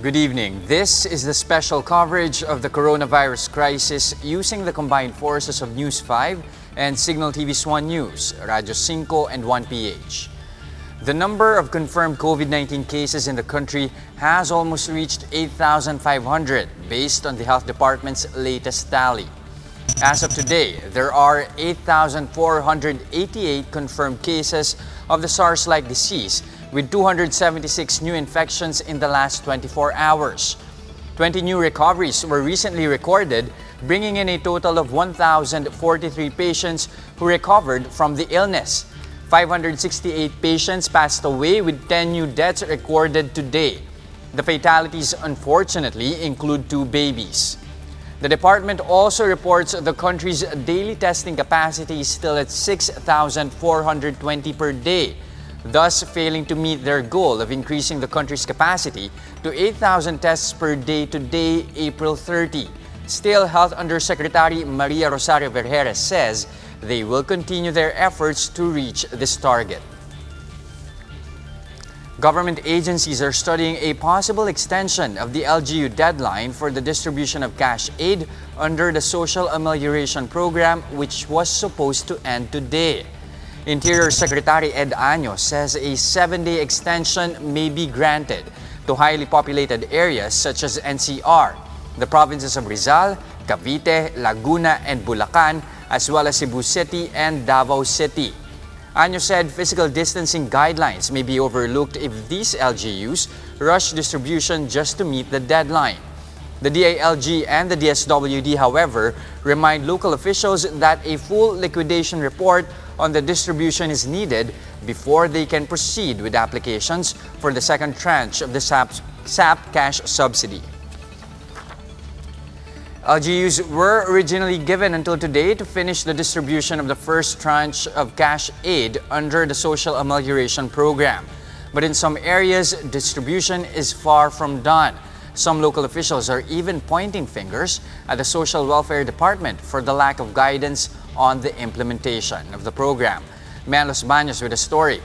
Good evening. This is the special coverage of the coronavirus crisis using the combined forces of News 5 and Signal TV's 1 News, Radyo 5 and 1PH. The number of confirmed COVID-19 cases in the country has almost reached 8,500 based on the Health Department's latest tally. As of today, there are 8,488 confirmed cases of the SARS-like disease, with 276 new infections in the last 24 hours. 20 new recoveries were recently recorded, bringing in a total of 1,043 patients who recovered from the illness. 568 patients passed away, with 10 new deaths recorded today. The fatalities, unfortunately, include 2 babies. The department also reports the country's daily testing capacity is still at 6,420 per day, thus failing to meet their goal of increasing the country's capacity to 8,000 tests per day today, April 30. Still, Health Undersecretary Maria Rosario Vergeres says they will continue their efforts to reach this target. Government agencies are studying a possible extension of the LGU deadline for the distribution of cash aid under the Social Amelioration Program, which was supposed to end today. Interior Secretary Ed Año says a 7-day extension may be granted to highly populated areas such as NCR, the provinces of Rizal, Cavite, Laguna, and Bulacan, as well as Cebu City and Davao City. Año said physical distancing guidelines may be overlooked if these LGUs rush distribution just to meet the deadline. The DILG and the DSWD, however, remind local officials that a full liquidation report on the distribution is needed before they can proceed with applications for the second tranche of the SAP cash subsidy. LGUs were originally given until today to finish the distribution of the first tranche of cash aid under the Social Amelioration Program. But in some areas, distribution is far from done. Some local officials are even pointing fingers at the Social Welfare Department for the lack of guidance on the implementation of the program. Melos Baños with a story.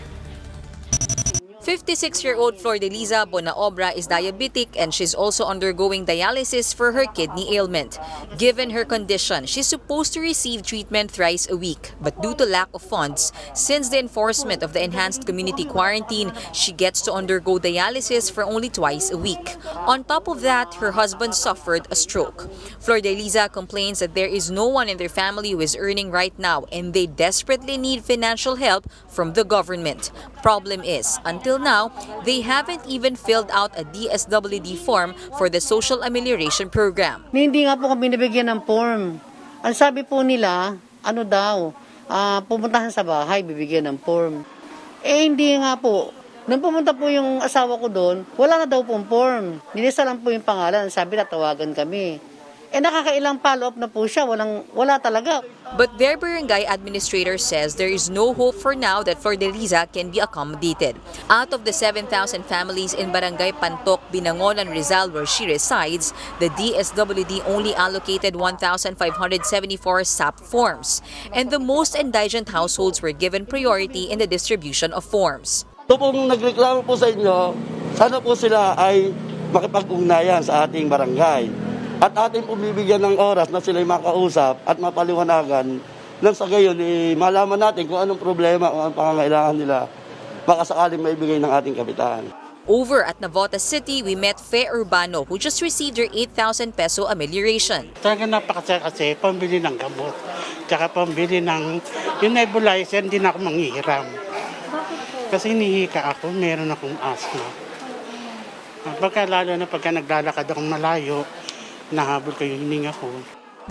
56-year-old Flordeliza Bonaobra is diabetic and she's also undergoing dialysis for her kidney ailment. Given her condition, she's supposed to receive treatment thrice a week. But due to lack of funds, since the enforcement of the enhanced community quarantine, she gets to undergo dialysis for only twice a week. On top of that, her husband suffered a stroke. Flordeliza complains that there is no one in their family who is earning right now and they desperately need financial help from the government. Problem is, until now, they haven't even filled out a DSWD form for the Social Amelioration Program. Hindi nga po kami nabigyan ng form. Ang sabi po nila, pumuntahan sa bahay, bibigyan ng form. Hindi nga po. Nung pumunta po yung asawa ko doon, wala na daw pong form. Nilista lang po yung pangalan, sabi na tawagan kami. Nakakailang follow-up na po siya, wala talaga. But their barangay administrator says there is no hope for now that Flordeliza can be accommodated. Out of the 7,000 families in Barangay Pantok, Binangonan, Rizal, where she resides, the DSWD only allocated 1,574 SAP forms. And the most indigent households were given priority in the distribution of forms. Ito pong nagreklamo po sa inyo, sana po sila ay makipag-ugnayan sa ating barangay. At ating bibigyan ng oras na sila'y makausap at mapaliwanagan nang sa gayon malaman natin kung anong problema, kung anong pangangailangan nila, baka sakaling maibigay ng ating kapitan. Over at Navotas City, we met Fe Urbano, who just received her 8,000 peso amelioration. Talaga napakasaya kasi pambili ng gamot, tsaka pambili ng yung nebulizer, hindi na ako manghihiram. Kasi hinihika ako, meron akong asthma. Lalo na pagka naglalakad akong malayo, nahabol ko yung hininga ko.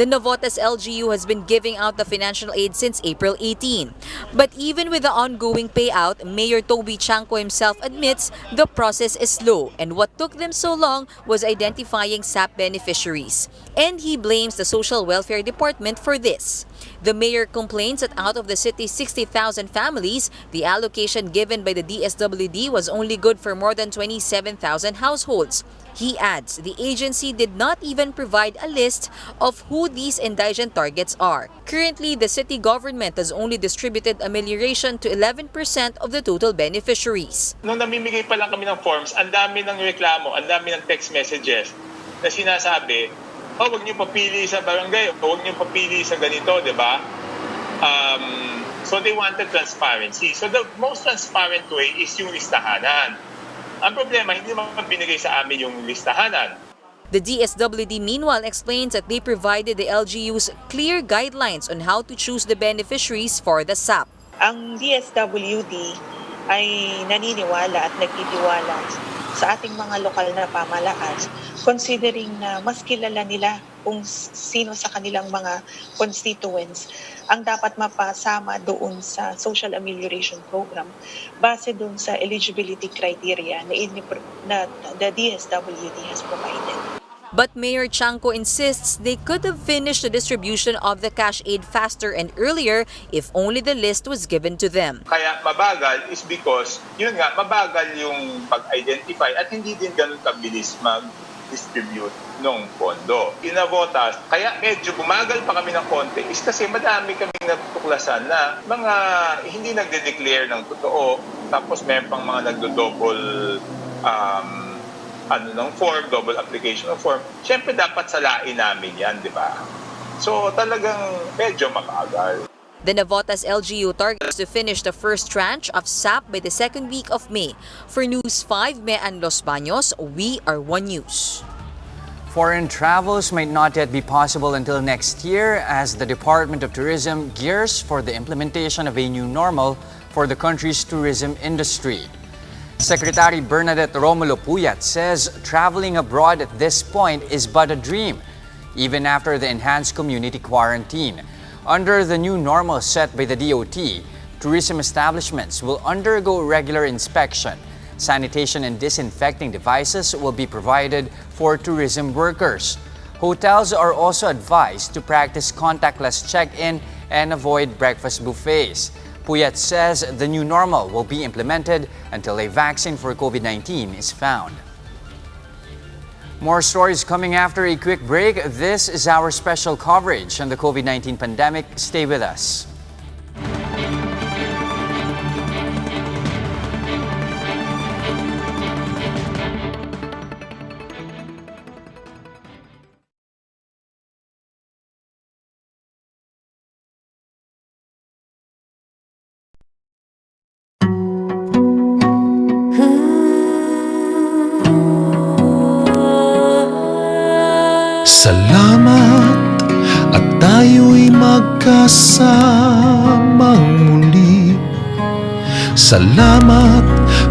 The Navotas LGU has been giving out the financial aid since April 18. But even with the ongoing payout, Mayor Toby Chanco himself admits the process is slow and what took them so long was identifying SAP beneficiaries. And he blames the Social Welfare Department for this. The mayor complains that out of the city's 60,000 families, the allocation given by the DSWD was only good for more than 27,000 households. He adds the agency did not even provide a list of who these indigent targets are. Currently, the city government has only distributed amelioration to 11% of the total beneficiaries. Nung namimigay pa lang kami ng forms, ang dami ng reklamo, ang dami ng text messages na sinasabi, oh, huwag niyo papili sa barangay, huwag niyo papili sa ganito, di ba? So they wanted transparency. So the most transparent way is yung listahanan. Ang problema, hindi naman binigay sa amin yung listahanan. The DSWD meanwhile explains that they provided the LGUs clear guidelines on how to choose the beneficiaries for the SAP. Ang DSWD ay naniniwala at nagtitiwala sa ating mga lokal na pamahalaan, considering na mas kilala nila kung sino sa kanilang mga constituents ang dapat mapasama doon sa social amelioration program base doon sa eligibility criteria na the DSWD has provided. But Mayor Chanco insists they could have finished the distribution of the cash aid faster and earlier if only the list was given to them. Kaya mabagal is because, yun nga, mabagal yung pag-identify at hindi din ganun kabilis mag-distribute ng pondo. Inavotas, kaya medyo bumagal pa kami ng konti is kasi madami kaming natutuklasan na mga hindi nagde-declare ng totoo, tapos may pang mga nagdo-double ng form, double application of form. Siyempre dapat salain namin yan, di ba? So talagang medyo makagal. The Navotas LGU targets to finish the first tranche of SAP by the second week of May. For News 5, Mean Los Baños, we are One News. Foreign travels might not yet be possible until next year as the Department of Tourism gears for the implementation of a new normal for the country's tourism industry. Secretary Bernadette Romulo Puyat says traveling abroad at this point is but a dream, even after the enhanced community quarantine. Under the new normal set by the DOT, tourism establishments will undergo regular inspection. Sanitation and disinfecting devices will be provided for tourism workers. Hotels are also advised to practice contactless check-in and avoid breakfast buffets. Puyat says the new normal will be implemented until a vaccine for COVID-19 is found. More stories coming after a quick break. This is our special coverage on the COVID-19 pandemic. Stay with us. Salamat at tayo'y magkasamang muli. Salamat,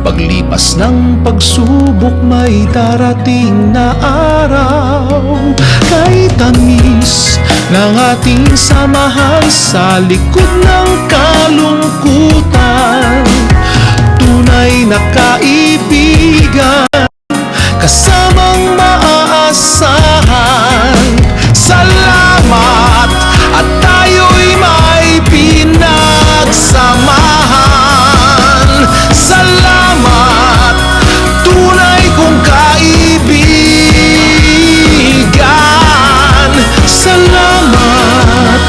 paglipas ng pagsubok may darating na araw. Kay tamis ng ating samahan sa likod ng kalungkutan, tunay na kaibigan, kasamang maaasahan. Salamat at tayo'y may pinagsamahan. Salamat, tunay kong kaibigan. Salamat.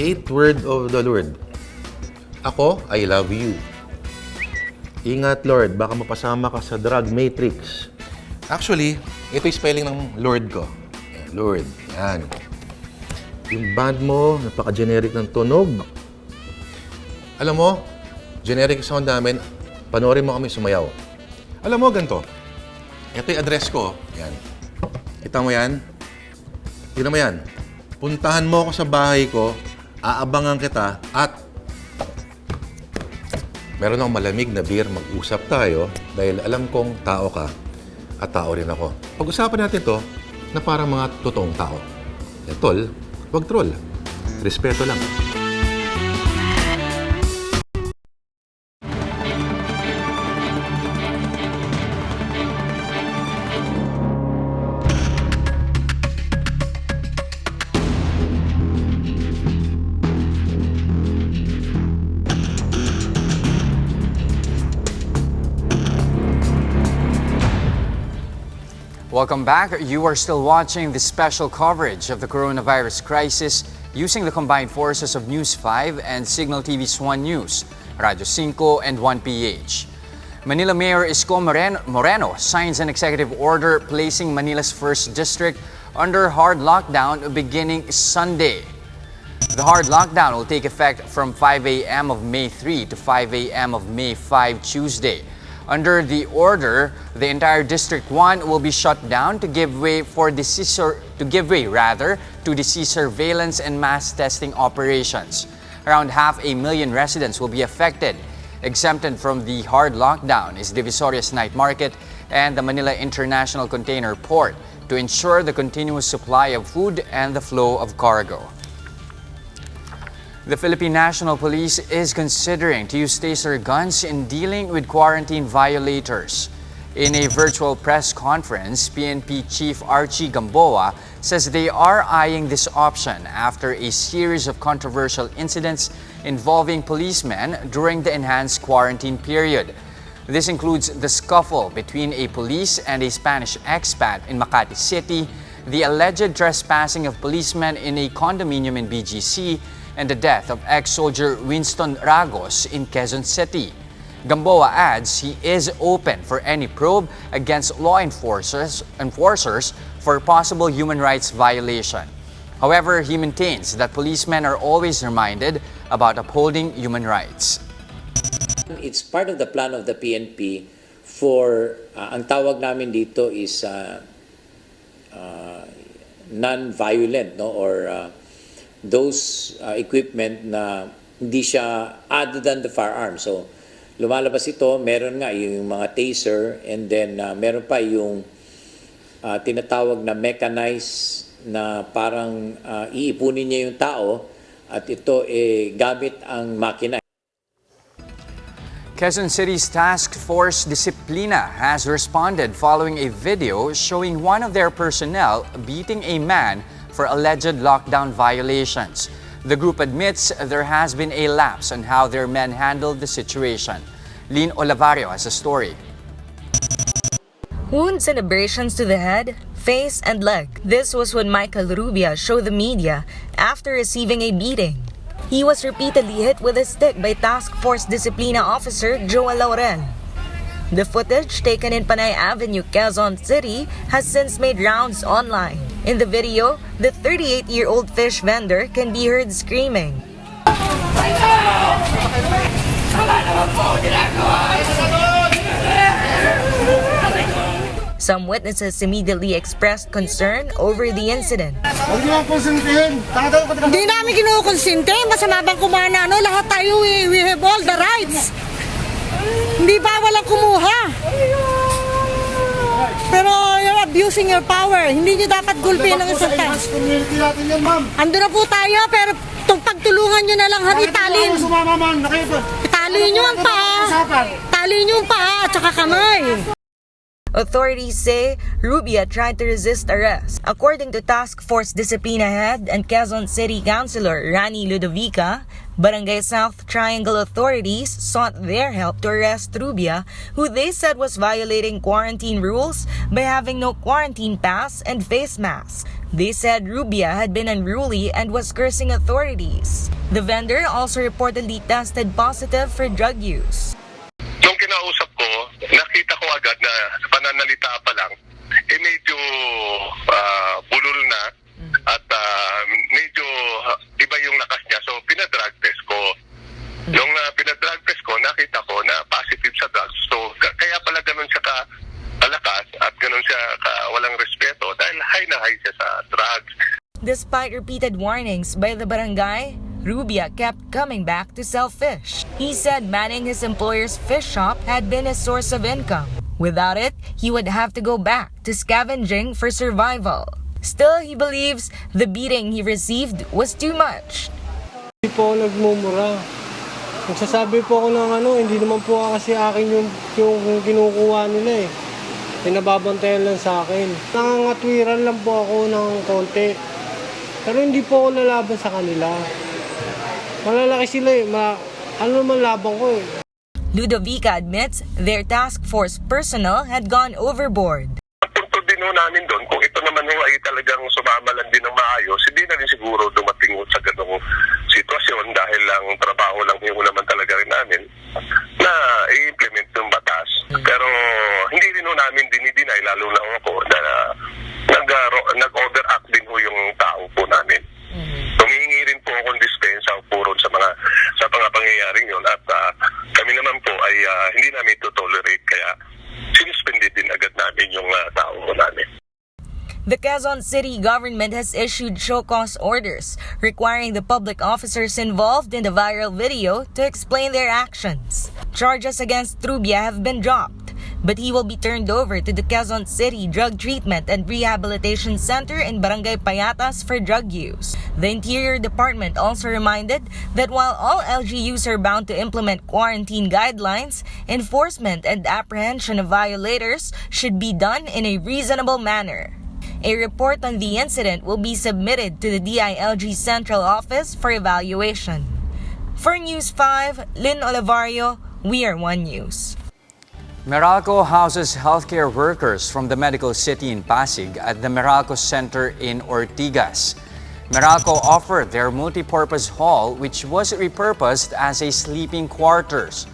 8th word of the Lord. Ako, I love you. Ingat, Lord, baka mapasama ka sa drug matrix. Actually, ito yung spelling ng Lord ko. Yan, Lord, yan. Yung band mo, napaka-generic ng tunog. Alam mo, generic sound namin, panoorin mo kami sumayaw. Alam mo, ganito. Ito yung address ko. Yan. Kita mo yan? Tignan mo yan. Puntahan mo ako sa bahay ko, aabangan kita, at meron akong malamig na beer, mag-usap tayo dahil alam kong tao ka at tao rin ako. Pag-usapan natin to na parang mga totoong tao. E tol, wag troll. Respeto lang. Welcome back. You are still watching the special coverage of the coronavirus crisis using the combined forces of News 5 and Signal TV's 1 News, Radyo 5 and 1PH. Manila Mayor Isko Moreno signs an executive order placing Manila's 1st District under hard lockdown beginning Sunday. The hard lockdown will take effect from 5 a.m. of May 3 to 5 a.m. of May 5 Tuesday. Under the order, the entire District 1 will be shut down to give way to disease surveillance and mass testing operations. Around 500,000 residents will be affected. Exempted from the hard lockdown is Divisoria's night market and the Manila International Container Port to ensure the continuous supply of food and the flow of cargo. The Philippine National Police is considering to use taser guns in dealing with quarantine violators. In a virtual press conference, PNP Chief Archie Gamboa says they are eyeing this option after a series of controversial incidents involving policemen during the enhanced quarantine period. This includes the scuffle between a police and a Spanish expat in Makati City, the alleged trespassing of policemen in a condominium in BGC, and the death of ex-soldier Winston Ragos in Quezon City. Gamboa adds he is open for any probe against law enforcers for possible human rights violation. However, he maintains that policemen are always reminded about upholding human rights. It's part of the plan of the PNP for, ang tawag namin dito is non-violent, no? Or those equipment na hindi siya other than the firearm. So, lumalabas ito, meron nga yung mga taser, and then meron pa yung tinatawag na mechanized na parang iipunin niya yung tao at ito gamit ang makina. Quezon City's Task Force Disiplina has responded following a video showing one of their personnel beating a man for alleged lockdown violations. The group admits there has been a lapse on how their men handled the situation. Lynn Olavario has a story. Wounds and abrasions to the head, face, and leg. This was when Michael Rubia showed the media after receiving a beating. He was repeatedly hit with a stick by Task Force Disiplina officer Joel Laurel. The footage taken in Panay Avenue, Quezon City has since made rounds online. In the video, the 38-year-old fish vendor can be heard screaming. Some witnesses immediately expressed concern over the incident. Hindi namin kinukonsente, masama bang kumana, no? Lahat tayo, we have all the rights. Hindi ba walang kumuha? Pero you're abusing your power. Hindi nyo dapat gulpin ng isang tao. Ando na po tayo, pero pagtulungan nyo na lang, italin. Italin nyo ang paa. Italin nyo ang paa at saka kamay. Authorities say Rubia tried to resist arrest. According to Task Force Disiplina head and Quezon City Councilor Rani Ludovica, Barangay South Triangle authorities sought their help to arrest Rubia, who they said was violating quarantine rules by having no quarantine pass and face mask. They said Rubia had been unruly and was cursing authorities. The vendor also reportedly tested positive for drug use. Nung kinausap ko, nakita ko agad na pananalita pa lang, medyo bulol na at medyo iba yung lakas niya. So, pinadrag test ko. Nung pinadrag test ko, nakita ko na positive sa drugs. So, kaya pala ganun siya kalakas at ganun siya walang respeto dahil high na high siya sa drugs. Despite repeated warnings by the barangay, Rubia kept coming back to sell fish. He said manning his employer's fish shop had been his source of income. Without it, he would have to go back to scavenging for survival. Still, he believes the beating he received was too much. Hindi po ako nagmumura. Nagsasabi po ako ng hindi naman po kasi akin yung kinukuha nila eh. Pinababantayan lang sa akin. Nangangatwiran lang po ako ng konti. Pero hindi po ako lalaban sa kanila. Malalaki sila eh. Ano naman laban ko eh. Ludovica admits their task force personnel had gone overboard. Punto din namin doon, kung ito naman ay talagang sumamalan din ng maayos, hindi na rin siguro dumating sa ganong sitwasyon dahil lang trabaho lang yung naman talaga rin namin na i-implement yung batas. Pero hindi rin namin dinidinay, lalo na ako, na nag-overact din yung tao po namin. Humihingi rin po akong dispensa puro sa mga pangyayaring yun at kami naman po ay hindi namin to tolerate kaya sinuspended din agad namin yung tao namin. The Quezon City government has issued show-cause orders requiring the public officers involved in the viral video to explain their actions. Charges against Rubia have been dropped, but he will be turned over to the Quezon City Drug Treatment and Rehabilitation Center in Barangay Payatas for drug use. The Interior Department also reminded that while all LGUs are bound to implement quarantine guidelines, enforcement and apprehension of violators should be done in a reasonable manner. A report on the incident will be submitted to the DILG Central Office for evaluation. For News 5, Lynn Olivario, We Are One News. Meralco houses healthcare workers from the medical city in Pasig at the Meralco Center in Ortigas. Meralco offered their multi-purpose hall, which was repurposed as a sleeping quarters.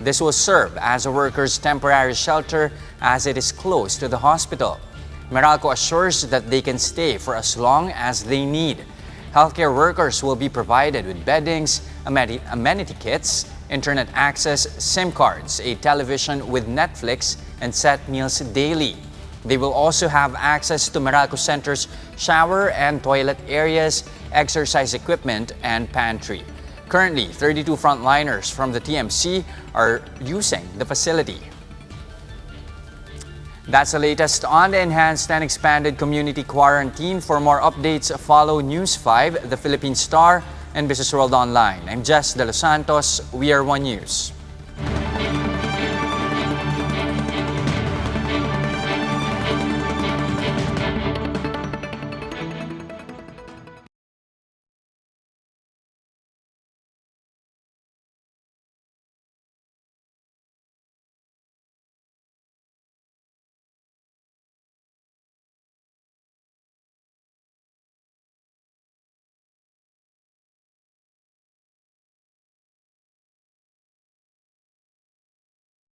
This will serve as a workers' temporary shelter as it is close to the hospital. Meralco assures that they can stay for as long as they need. Healthcare workers will be provided with beddings, amenity kits, internet access, SIM cards, a television with Netflix, and set meals daily. They will also have access to Meralco Center's shower and toilet areas, exercise equipment, and pantry. Currently, 32 frontliners from the TMC are using the facility. That's the latest on the enhanced and expanded community quarantine. For more updates, follow News 5, The Philippine Star, and Business World Online. I'm Jess De Los Santos. We Are One News.